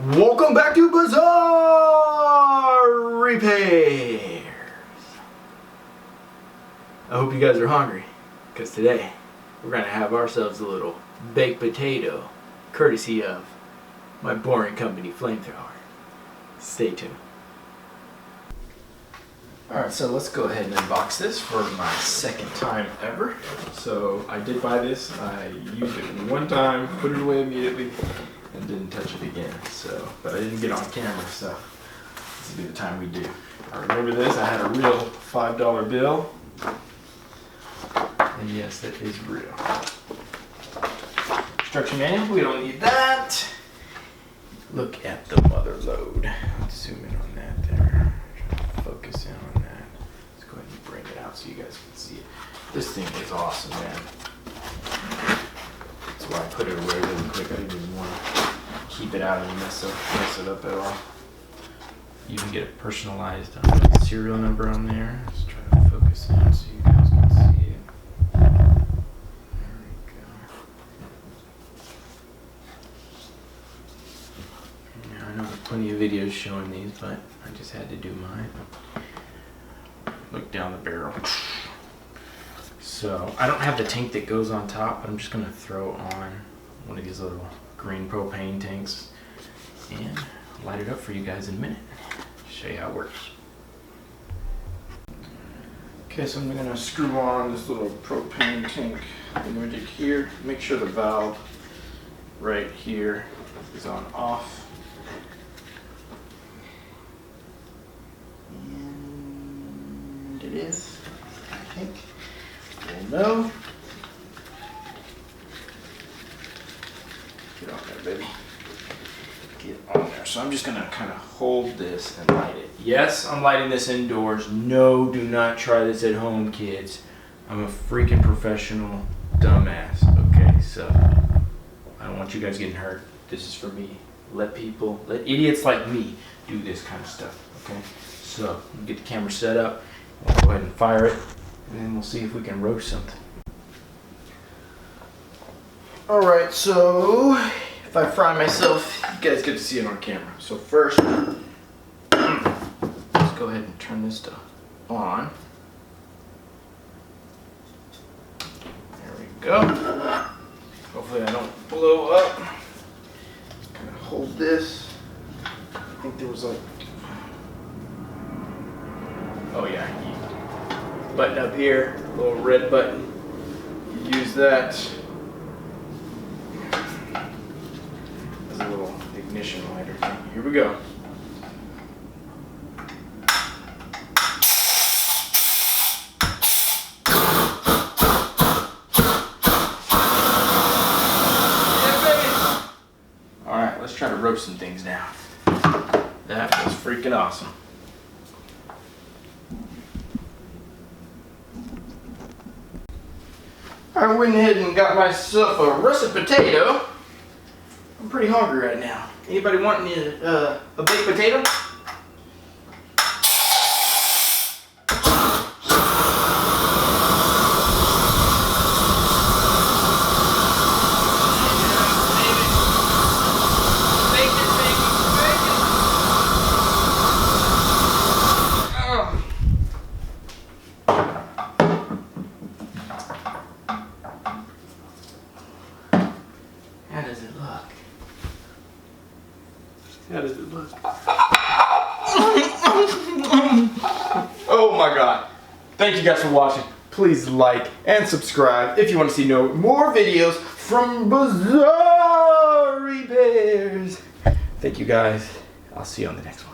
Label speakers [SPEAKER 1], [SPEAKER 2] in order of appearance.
[SPEAKER 1] Welcome back to Bazzar Repairs. I hope you guys are hungry, because today we're going to have ourselves a little baked potato, courtesy of my Boring Company Flamethrower. Stay tuned. Alright, so let's go ahead and unbox this for my second time ever. So I did buy this, I used it one time, put it away immediately, and didn't touch it again. So, but I didn't get on camera, so this will be the time we do. I remember this, I had a real $5 bill. And yes, that is real. Instruction manual, we don't need that. Look at the mother load. Let's zoom in on that there. Try to focus in on that. Let's go ahead and bring it out so you guys can see it. This thing is awesome, man. That's why I put it away really quick. I didn't even want to keep it out and mess it up at all. You can get a personalized serial number on there. Let's try to focus in so you guys can see it. There we go. Yeah, I know there's plenty of videos showing these, but I just had to do mine. Look down the barrel. So I don't have the tank that goes on top, but I'm just going to throw on one of these little green propane tanks and light it up for you guys in a minute. Show you how it works. Okay, so I'm going to screw on this little propane tank right here. Make sure the valve right here is on off. And it is, I think. We'll know. Get on there, baby. Get on there. So I'm just going to kind of hold this and light it. Yes, I'm lighting this indoors. No, do not try this at home, kids. I'm a freaking professional dumbass. Okay, so I don't want you guys getting hurt. This is for me. Let idiots like me do this kind of stuff. Okay, so we'll get the camera set up. We'll go ahead and fire it, and then we'll see if we can roast something. Alright, so if I fry myself, you guys get to see it on camera. So first, let's go ahead and turn this stuff on. There we go. Hopefully I don't blow up. Kind of hold this. I think there was like, oh yeah, button up here, little red button. You use that. A little ignition lighter thing. Here we go. Yeah, baby. Alright, let's try to roast some things now. That was freaking awesome. I went ahead and got myself a russet potato. I'm pretty hungry right now. Anybody want a baked potato? How does it look? How does it look? Oh my god. Thank you guys for watching. Please like and subscribe if you want to see more videos from Bazzar Repairs. Thank you guys. I'll see you on the next one.